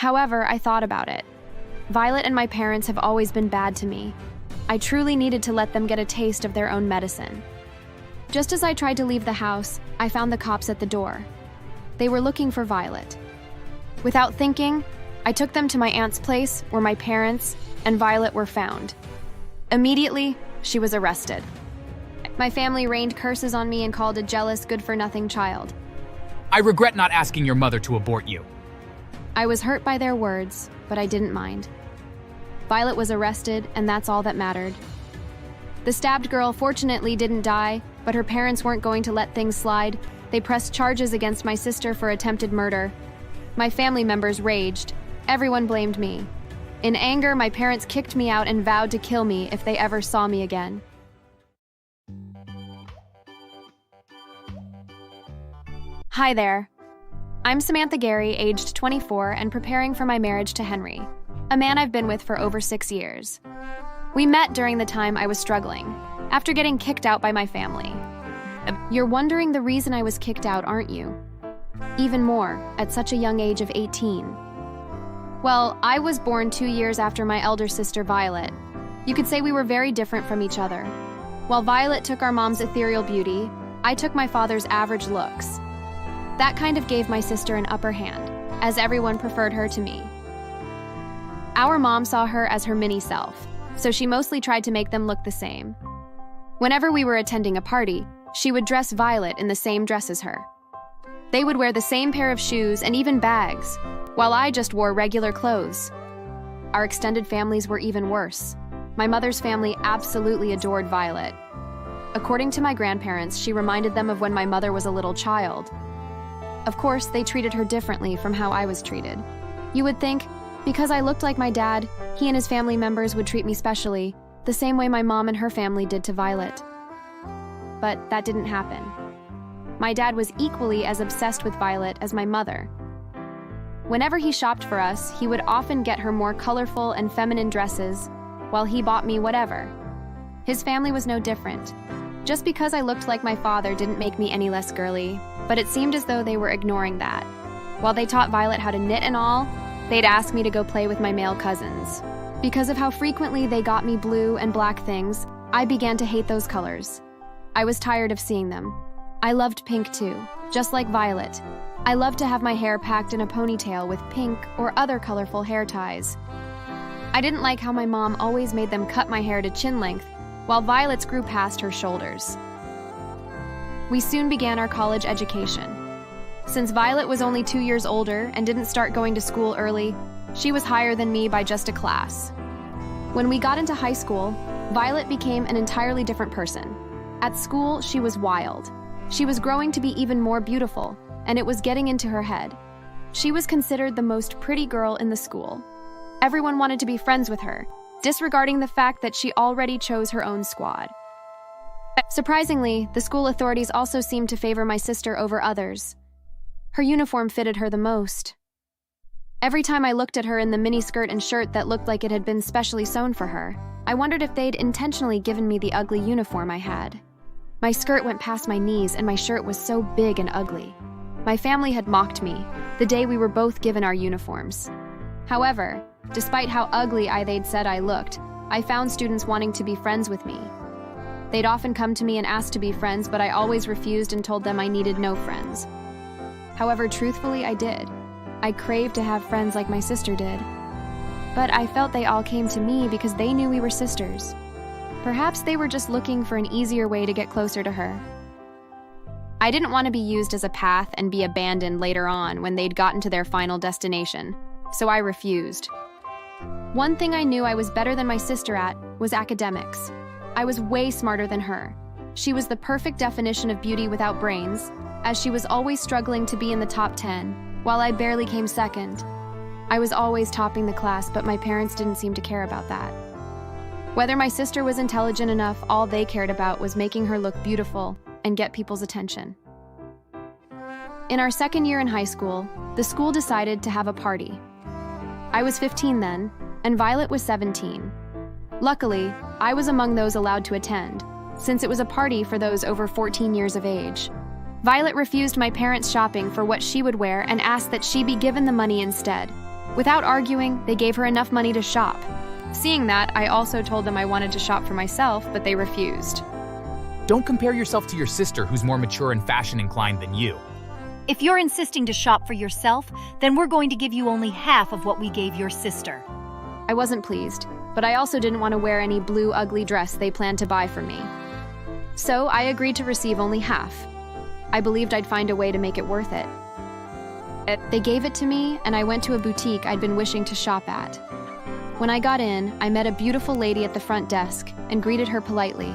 However, I thought about it. Violet and my parents have always been bad to me. I truly needed to let them get a taste of their own medicine. Just as I tried to leave the house, I found the cops at the door. They were looking for Violet. Without thinking, I took them to my aunt's place where my parents and Violet were found. Immediately, she was arrested. My family rained curses on me and called a jealous, good-for-nothing child. I regret not asking your mother to abort you. I was hurt by their words, but I didn't mind. Violet was arrested, and that's all that mattered. The stabbed girl fortunately didn't die, but her parents weren't going to let things slide. They pressed charges against my sister for attempted murder. My family members raged. Everyone blamed me. In anger, my parents kicked me out and vowed to kill me if they ever saw me again. Hi there. I'm Samantha Gary, aged 24 and preparing for my marriage to Henry, a man I've been with for over 6 years. We met during the time I was struggling, after getting kicked out by my family. You're wondering the reason I was kicked out, aren't you? Even more, at such a young age of 18. Well, I was born 2 years after my elder sister, Violet. You could say we were very different from each other. While Violet took our mom's ethereal beauty, I took my father's average looks. That kind of gave my sister an upper hand, as everyone preferred her to me. Our mom saw her as her mini self, so she mostly tried to make them look the same. Whenever we were attending a party, she would dress Violet in the same dress as her. They would wear the same pair of shoes and even bags, while I just wore regular clothes. Our extended families were even worse. My mother's family absolutely adored Violet. According to my grandparents, she reminded them of when my mother was a little child. Of course, they treated her differently from how I was treated. You would think, because I looked like my dad, he and his family members would treat me specially, the same way my mom and her family did to Violet. But that didn't happen. My dad was equally as obsessed with Violet as my mother. Whenever he shopped for us, he would often get her more colorful and feminine dresses, while he bought me whatever. His family was no different. Just because I looked like my father didn't make me any less girly, but it seemed as though they were ignoring that. While they taught Violet how to knit and all, they'd ask me to go play with my male cousins. Because of how frequently they got me blue and black things, I began to hate those colors. I was tired of seeing them. I loved pink too, just like Violet. I loved to have my hair packed in a ponytail with pink or other colorful hair ties. I didn't like how my mom always made them cut my hair to chin length, while Violet's grew past her shoulders. We soon began our college education. Since Violet was only 2 years older and didn't start going to school early, she was higher than me by just a class. When we got into high school, Violet became an entirely different person. At school, she was wild. She was growing to be even more beautiful, and it was getting into her head. She was considered the most pretty girl in the school. Everyone wanted to be friends with her, disregarding the fact that she already chose her own squad. Surprisingly, the school authorities also seemed to favor my sister over others. Her uniform fitted her the most. Every time I looked at her in the miniskirt and shirt that looked like it had been specially sewn for her, I wondered if they'd intentionally given me the ugly uniform I had. My skirt went past my knees and my shirt was so big and ugly. My family had mocked me the day we were both given our uniforms. However, despite how ugly they'd said I looked, I found students wanting to be friends with me. They'd often come to me and ask to be friends, but I always refused and told them I needed no friends. However, truthfully, I did. I craved to have friends like my sister did. But I felt they all came to me because they knew we were sisters. Perhaps they were just looking for an easier way to get closer to her. I didn't want to be used as a path and be abandoned later on when they'd gotten to their final destination, so I refused. One thing I knew I was better than my sister at was academics. I was way smarter than her. She was the perfect definition of beauty without brains, as she was always struggling to be in the top 10, while I barely came second. I was always topping the class, but my parents didn't seem to care about that. Whether my sister was intelligent enough, all they cared about was making her look beautiful and get people's attention. In our second year in high school, the school decided to have a party. I was 15 then, and Violet was 17. Luckily, I was among those allowed to attend, since it was a party for those over 14 years of age. Violet refused my parents' shopping for what she would wear and asked that she be given the money instead. Without arguing, they gave her enough money to shop. Seeing that, I also told them I wanted to shop for myself, but they refused. Don't compare yourself to your sister who's more mature and fashion inclined than you. If you're insisting to shop for yourself, then we're going to give you only half of what we gave your sister. I wasn't pleased, but I also didn't want to wear any blue ugly dress they planned to buy for me. So I agreed to receive only half. I believed I'd find a way to make it worth it. They gave it to me, and I went to a boutique I'd been wishing to shop at. When I got in, I met a beautiful lady at the front desk and greeted her politely.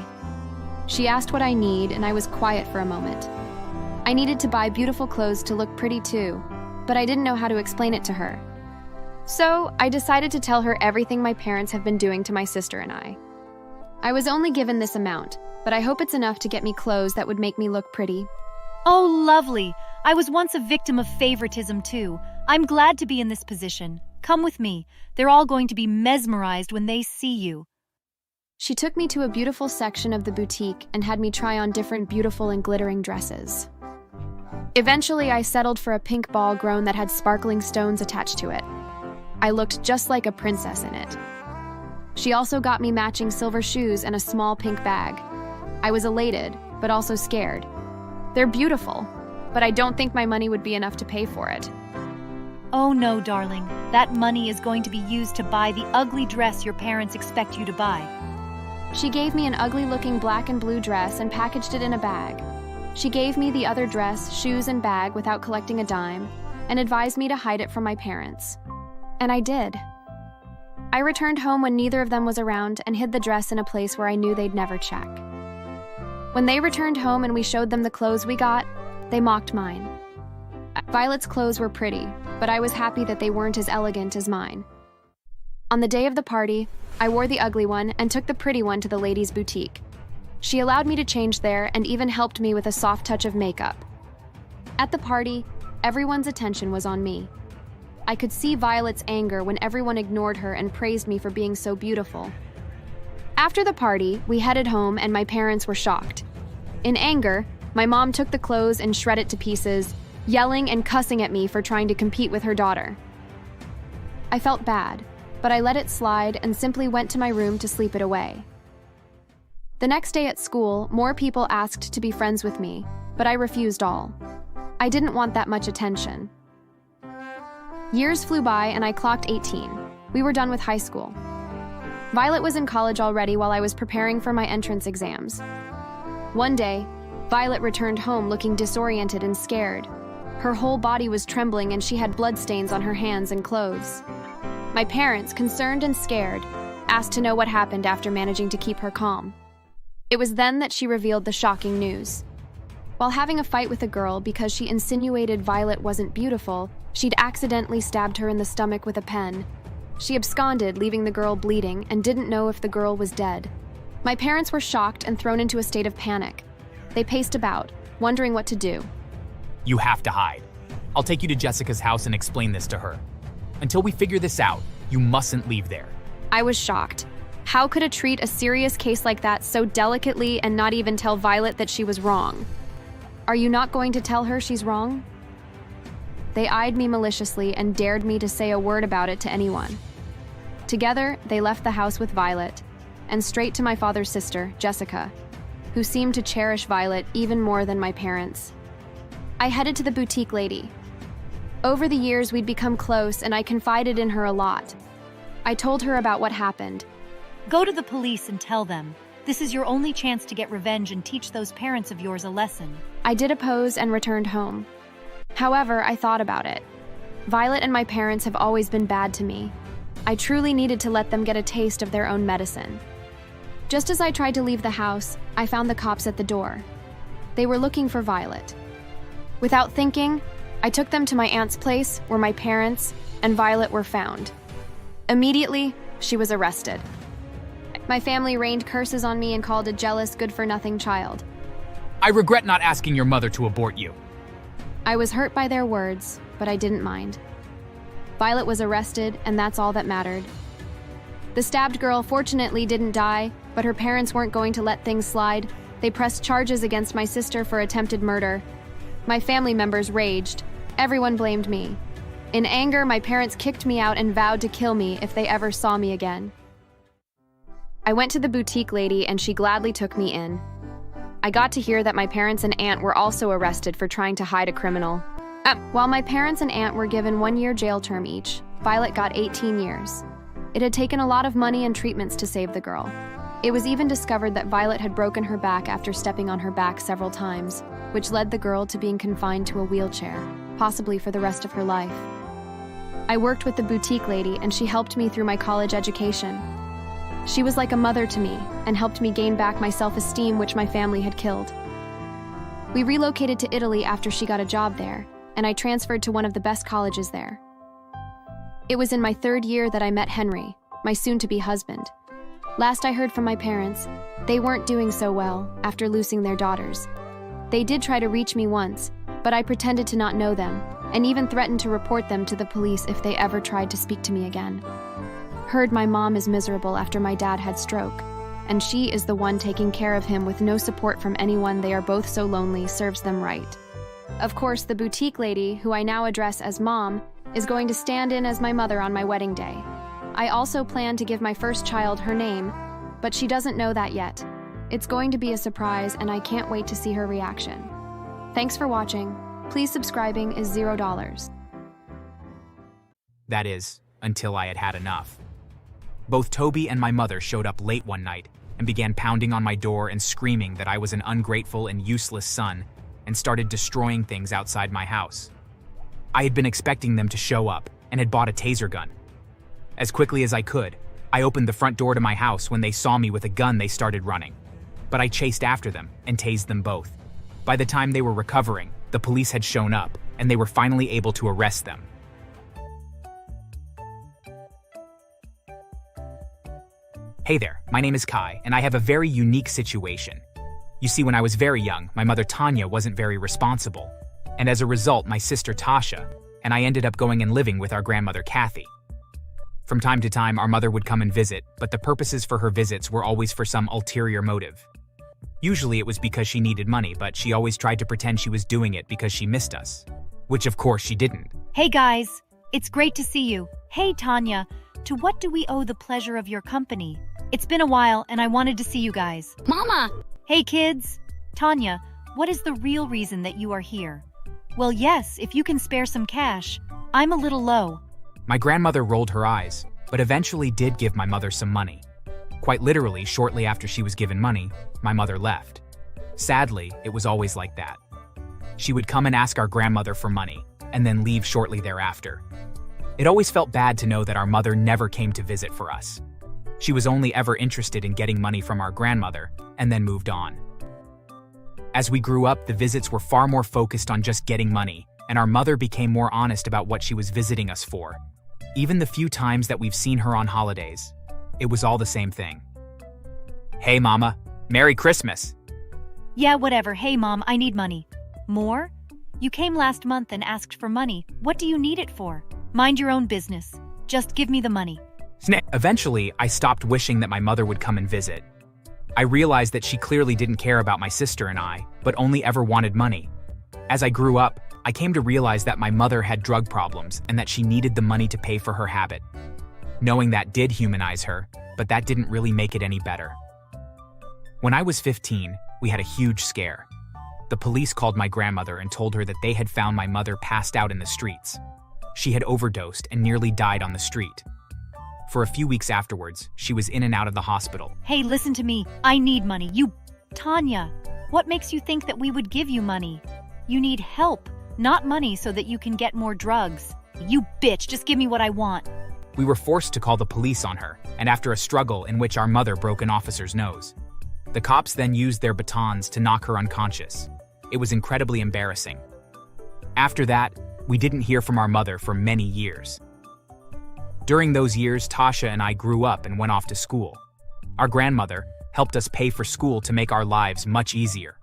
She asked what I need, and I was quiet for a moment. I needed to buy beautiful clothes to look pretty too, but I didn't know how to explain it to her. So I decided to tell her everything my parents have been doing to my sister and I. I was only given this amount, but I hope it's enough to get me clothes that would make me look pretty. Oh, lovely. I was once a victim of favoritism too. I'm glad to be in this position. Come with me. They're all going to be mesmerized when they see you. She took me to a beautiful section of the boutique and had me try on different beautiful and glittering dresses. Eventually, I settled for a pink ball gown that had sparkling stones attached to it. I looked just like a princess in it. She also got me matching silver shoes and a small pink bag. I was elated, but also scared. They're beautiful, but I don't think my money would be enough to pay for it. Oh no, darling. That money is going to be used to buy the ugly dress your parents expect you to buy. She gave me an ugly-looking black and blue dress and packaged it in a bag. She gave me the other dress, shoes, and bag without collecting a dime, and advised me to hide it from my parents. And I did. I returned home when neither of them was around and hid the dress in a place where I knew they'd never check. When they returned home and we showed them the clothes we got, they mocked mine. Violet's clothes were pretty, but I was happy that they weren't as elegant as mine. On the day of the party, I wore the ugly one and took the pretty one to the ladies' boutique. She allowed me to change there and even helped me with a soft touch of makeup. At the party, everyone's attention was on me. I could see Violet's anger when everyone ignored her and praised me for being so beautiful. After the party, we headed home and my parents were shocked. In anger, my mom took the clothes and shredded it to pieces, yelling and cussing at me for trying to compete with her daughter. I felt bad, but I let it slide and simply went to my room to sleep it away. The next day at school, more people asked to be friends with me, but I refused all. I didn't want that much attention. Years flew by and I clocked 18. We were done with high school. Violet was in college already while I was preparing for my entrance exams. One day, Violet returned home looking disoriented and scared. Her whole body was trembling and she had bloodstains on her hands and clothes. My parents, concerned and scared, asked to know what happened after managing to keep her calm. It was then that she revealed the shocking news. While having a fight with a girl because she insinuated Violet wasn't beautiful, she'd accidentally stabbed her in the stomach with a pen. She absconded, leaving the girl bleeding, and didn't know if the girl was dead. My parents were shocked and thrown into a state of panic. They paced about, wondering what to do. You have to hide. I'll take you to Jessica's house and explain this to her. Until we figure this out, you mustn't leave there. I was shocked. How could it treat a serious case like that so delicately and not even tell Violet that she was wrong? Are you not going to tell her she's wrong? They eyed me maliciously and dared me to say a word about it to anyone. Together, they left the house with Violet, and straight to my father's sister, Jessica, who seemed to cherish Violet even more than my parents. I headed to the boutique lady. Over the years, we'd become close, and I confided in her a lot. I told her about what happened. Go to the police and tell them. This is your only chance to get revenge and teach those parents of yours a lesson. I did oppose and returned home. However, I thought about it. Violet and my parents have always been bad to me. I truly needed to let them get a taste of their own medicine. Just as I tried to leave the house, I found the cops at the door. They were looking for Violet. Without thinking, I took them to my aunt's place where my parents and Violet were found. Immediately, she was arrested. My family rained curses on me and called a jealous, good-for-nothing child. I regret not asking your mother to abort you. I was hurt by their words, but I didn't mind. Violet was arrested, and that's all that mattered. The stabbed girl fortunately didn't die, but her parents weren't going to let things slide. They pressed charges against my sister for attempted murder. My family members raged. Everyone blamed me. In anger, my parents kicked me out and vowed to kill me if they ever saw me again. I went to the boutique lady and she gladly took me in. I got to hear that my parents and aunt were also arrested for trying to hide a criminal. While my parents and aunt were given 1-year jail term each, Violet got 18 years. It had taken a lot of money and treatments to save the girl. It was even discovered that Violet had broken her back after stepping on her back several times, which led the girl to being confined to a wheelchair, possibly for the rest of her life. I worked with the boutique lady and she helped me through my college education. She was like a mother to me and helped me gain back my self-esteem, which my family had killed. We relocated to Italy after she got a job there, and I transferred to one of the best colleges there. It was in my 3rd year that I met Henry, my soon-to-be husband. Last I heard from my parents, they weren't doing so well after losing their daughters. They did try to reach me once, but I pretended to not know them, and even threatened to report them to the police if they ever tried to speak to me again. Heard my mom is miserable after my dad had stroke, and she is the one taking care of him with no support from anyone. They are both so lonely, serves them right. Of course, the boutique lady, who I now address as Mom, is going to stand in as my mother on my wedding day. I also plan to give my first child her name, but she doesn't know that yet. It's going to be a surprise, and I can't wait to see her reaction. Thanks for watching. Please subscribing is $0. That is, until I had had enough. Both Toby and my mother showed up late one night and began pounding on my door and screaming that I was an ungrateful and useless son and started destroying things outside my house. I had been expecting them to show up and had bought a taser gun. As quickly as I could, I opened the front door to my house. When they saw me with a gun, they started running. But I chased after them and tased them both. By the time they were recovering, the police had shown up and they were finally able to arrest them. Hey there, my name is Kai, and I have a very unique situation. You see, when I was very young, my mother Tanya wasn't very responsible, and as a result, my sister Tasha and I ended up going and living with our grandmother Kathy. From time to time, our mother would come and visit, but the purposes for her visits were always for some ulterior motive. Usually it was because she needed money, but she always tried to pretend she was doing it because she missed us, which of course she didn't. Hey guys, it's great to see you. Hey Tanya, to what do we owe the pleasure of your company? It's been a while and I wanted to see you guys. Mama! Hey kids! Tanya, what is the real reason that you are here? Well, yes, if you can spare some cash. I'm a little low. My grandmother rolled her eyes, but eventually did give my mother some money. Quite literally, shortly after she was given money, my mother left. Sadly, it was always like that. She would come and ask our grandmother for money, and then leave shortly thereafter. It always felt bad to know that our mother never came to visit for us. She was only ever interested in getting money from our grandmother, and then moved on. As we grew up, the visits were far more focused on just getting money, and our mother became more honest about what she was visiting us for. Even the few times that we've seen her on holidays, it was all the same thing. Hey Mama, Merry Christmas! Yeah, whatever. Hey Mom, I need money. More? You came last month and asked for money. What do you need it for? Mind your own business. Just give me the money. Eventually, I stopped wishing that my mother would come and visit. I realized that she clearly didn't care about my sister and I, but only ever wanted money. As I grew up, I came to realize that my mother had drug problems and that she needed the money to pay for her habit. Knowing that did humanize her, but that didn't really make it any better. When I was 15, we had a huge scare. The police called my grandmother and told her that they had found my mother passed out in the streets. She had overdosed and nearly died on the street. For a few weeks afterwards, she was in and out of the hospital. Hey, listen to me. I need money. Tanya, what makes you think that we would give you money? You need help, not money so that you can get more drugs. You bitch, just give me what I want. We were forced to call the police on her, and after a struggle in which our mother broke an officer's nose. The cops then used their batons to knock her unconscious. It was incredibly embarrassing. After that, we didn't hear from our mother for many years. During those years, Tasha and I grew up and went off to school. Our grandmother helped us pay for school to make our lives much easier.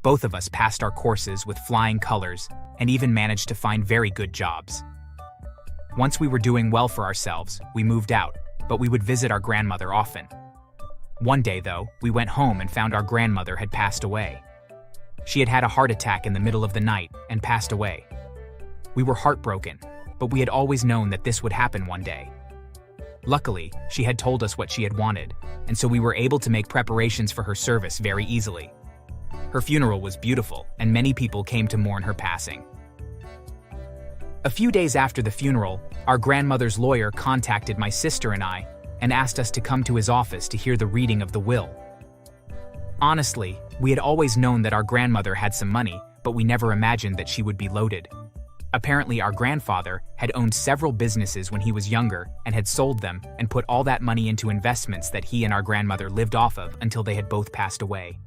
Both of us passed our courses with flying colors and even managed to find very good jobs. Once we were doing well for ourselves, we moved out, but we would visit our grandmother often. One day, though, we went home and found our grandmother had passed away. She had had a heart attack in the middle of the night and passed away. We were heartbroken, but we had always known that this would happen one day. Luckily, she had told us what she had wanted, and so we were able to make preparations for her service very easily. Her funeral was beautiful, and many people came to mourn her passing. A few days after the funeral, our grandmother's lawyer contacted my sister and I and asked us to come to his office to hear the reading of the will. Honestly, we had always known that our grandmother had some money, but we never imagined that she would be loaded. Apparently, our grandfather had owned several businesses when he was younger and had sold them and put all that money into investments that he and our grandmother lived off of until they had both passed away.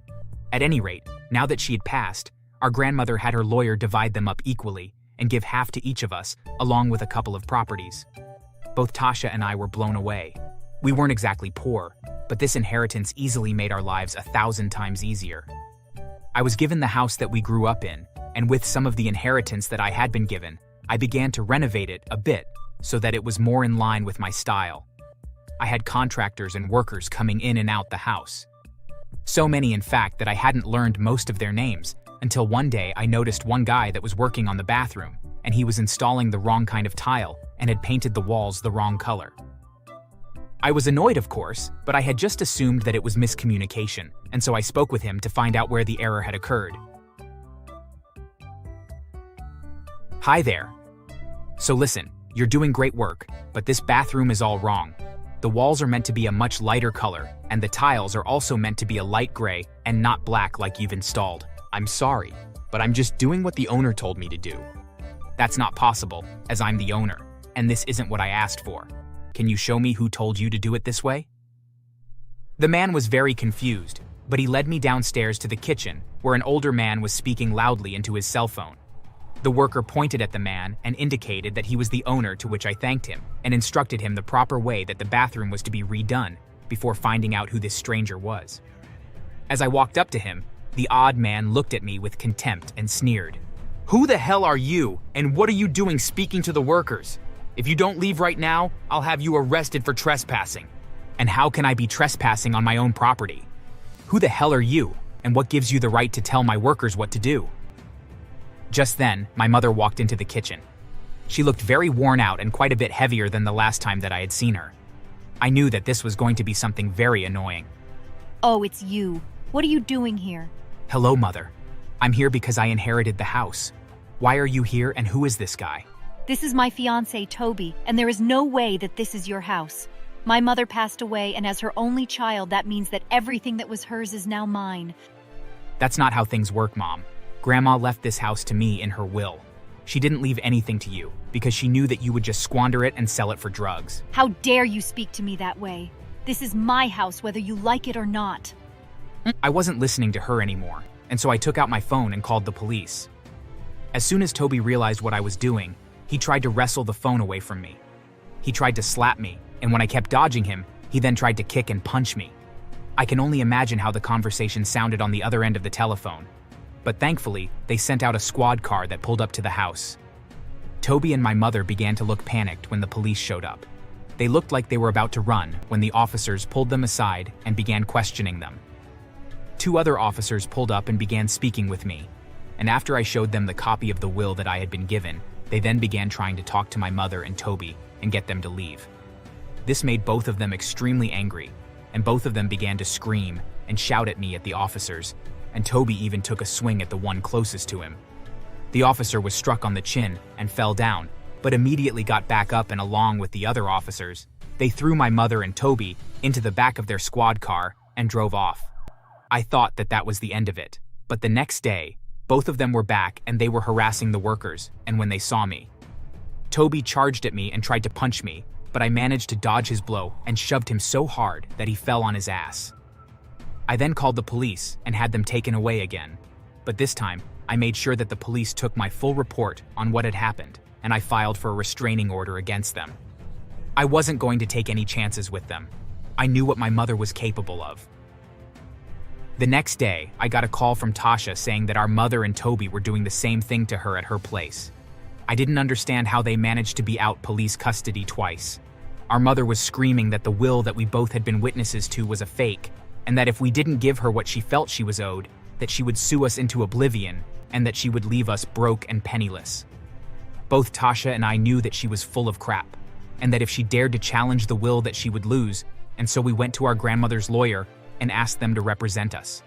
At any rate, now that she had passed, our grandmother had her lawyer divide them up equally and give half to each of us, along with a couple of properties. Both Tasha and I were blown away. We weren't exactly poor, but this inheritance easily made our lives 1,000 times easier. I was given the house that we grew up in, and with some of the inheritance that I had been given, I began to renovate it a bit so that it was more in line with my style. I had contractors and workers coming in and out the house. So many, in fact, that I hadn't learned most of their names until one day I noticed one guy that was working on the bathroom, and he was installing the wrong kind of tile and had painted the walls the wrong color. I was annoyed, of course, but I had just assumed that it was miscommunication, and so I spoke with him to find out where the error had occurred. Hi there. So listen, you're doing great work, but this bathroom is all wrong. The walls are meant to be a much lighter color, and the tiles are also meant to be a light gray and not black like you've installed. I'm sorry, but I'm just doing what the owner told me to do. That's not possible, as I'm the owner, and this isn't what I asked for. Can you show me who told you to do it this way? The man was very confused, but he led me downstairs to the kitchen, where an older man was speaking loudly into his cell phone. The worker pointed at the man and indicated that he was the owner, to which I thanked him and instructed him the proper way that the bathroom was to be redone before finding out who this stranger was. As I walked up to him, the odd man looked at me with contempt and sneered. "Who the hell are you, and what are you doing speaking to the workers? If you don't leave right now, I'll have you arrested for trespassing." "And how can I be trespassing on my own property? Who the hell are you, and what gives you the right to tell my workers what to do?" Just then, my mother walked into the kitchen. She looked very worn out and quite a bit heavier than the last time that I had seen her. I knew that this was going to be something very annoying. Oh, it's you. What are you doing here? "Hello, Mother. I'm here because I inherited the house. Why are you here, and who is this guy?" This is my fiancé, Toby, and there is no way that this is your house. My mother passed away, and as her only child, that means that everything that was hers is now mine. "That's not how things work, Mom. Grandma left this house to me in her will. She didn't leave anything to you because she knew that you would just squander it and sell it for drugs." How dare you speak to me that way? This is my house, whether you like it or not. I wasn't listening to her anymore, and so I took out my phone and called the police. As soon as Toby realized what I was doing, he tried to wrestle the phone away from me. He tried to slap me, and when I kept dodging him, he then tried to kick and punch me. I can only imagine how the conversation sounded on the other end of the telephone. But thankfully, they sent out a squad car that pulled up to the house. Toby and my mother began to look panicked when the police showed up. They looked like they were about to run when the officers pulled them aside and began questioning them. 2 other officers pulled up and began speaking with me, and after I showed them the copy of the will that I had been given, they then began trying to talk to my mother and Toby and get them to leave. This made both of them extremely angry, and both of them began to scream and shout at me at the officers, and Toby even took a swing at the one closest to him. The officer was struck on the chin and fell down, but immediately got back up, and along with the other officers, they threw my mother and Toby into the back of their squad car and drove off. I thought that that was the end of it, but the next day, both of them were back and they were harassing the workers, and when they saw me, Toby charged at me and tried to punch me, but I managed to dodge his blow and shoved him so hard that he fell on his ass. I then called the police and had them taken away again, but this time, I made sure that the police took my full report on what had happened, and I filed for a restraining order against them. I wasn't going to take any chances with them. I knew what my mother was capable of. The next day, I got a call from Tasha saying that our mother and Toby were doing the same thing to her at her place. I didn't understand how they managed to be out police custody twice. Our mother was screaming that the will that we both had been witnesses to was a fake, and that if we didn't give her what she felt she was owed, that she would sue us into oblivion, and that she would leave us broke and penniless. Both Tasha and I knew that she was full of crap, and that if she dared to challenge the will that she would lose, and so we went to our grandmother's lawyer and asked them to represent us.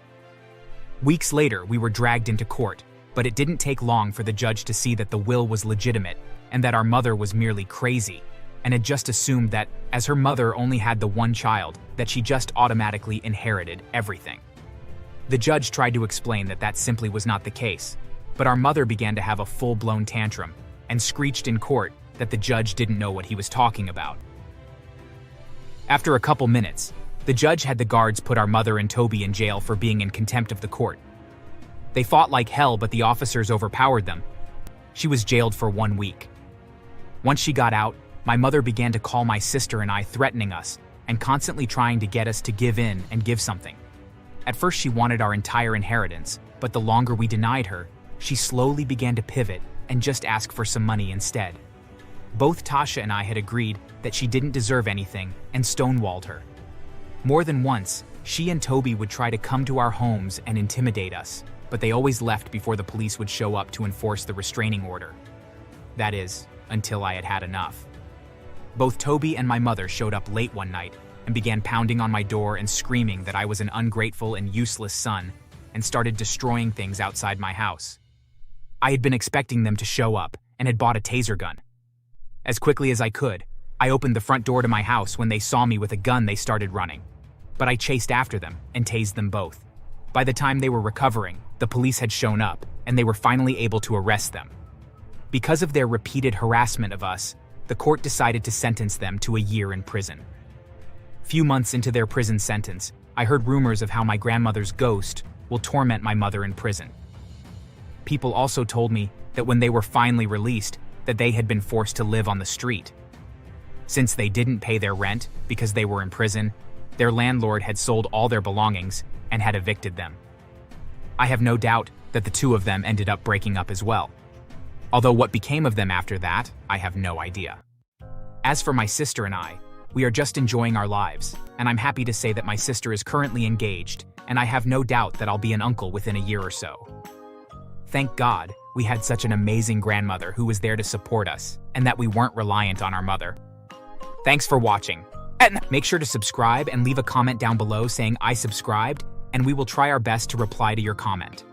Weeks later, we were dragged into court, but it didn't take long for the judge to see that the will was legitimate and that our mother was merely crazy, and had just assumed that, as her mother only had the one child, that she just automatically inherited everything. The judge tried to explain that that simply was not the case, but our mother began to have a full-blown tantrum and screeched in court that the judge didn't know what he was talking about. After a couple minutes, the judge had the guards put our mother and Toby in jail for being in contempt of the court. They fought like hell, but the officers overpowered them. She was jailed for 1 week. Once she got out, my mother began to call my sister and I, threatening us and constantly trying to get us to give in and give something. At first she wanted our entire inheritance, but the longer we denied her, she slowly began to pivot and just ask for some money instead. Both Tasha and I had agreed that she didn't deserve anything and stonewalled her. More than once, she and Toby would try to come to our homes and intimidate us, but they always left before the police would show up to enforce the restraining order. That is, until I had had enough. Both Toby and my mother showed up late one night and began pounding on my door and screaming that I was an ungrateful and useless son, and started destroying things outside my house. I had been expecting them to show up and had bought a taser gun. As quickly as I could, I opened the front door to my house. When they saw me with a gun, they started running. But I chased after them and tased them both. By the time they were recovering, the police had shown up, and they were finally able to arrest them. Because of their repeated harassment of us, the court decided to sentence them to a year in prison. Few months into their prison sentence, I heard rumors of how my grandmother's ghost will torment my mother in prison. People also told me that when they were finally released, that they had been forced to live on the street. Since they didn't pay their rent because they were in prison, their landlord had sold all their belongings and had evicted them. I have no doubt that the two of them ended up breaking up as well. Although what became of them after that, I have no idea. As for my sister and I, we are just enjoying our lives, and I'm happy to say that my sister is currently engaged, and I have no doubt that I'll be an uncle within a year or so. Thank God we had such an amazing grandmother who was there to support us, and that we weren't reliant on our mother. Thanks for watching. And make sure to subscribe and leave a comment down below saying I subscribed, and we will try our best to reply to your comment.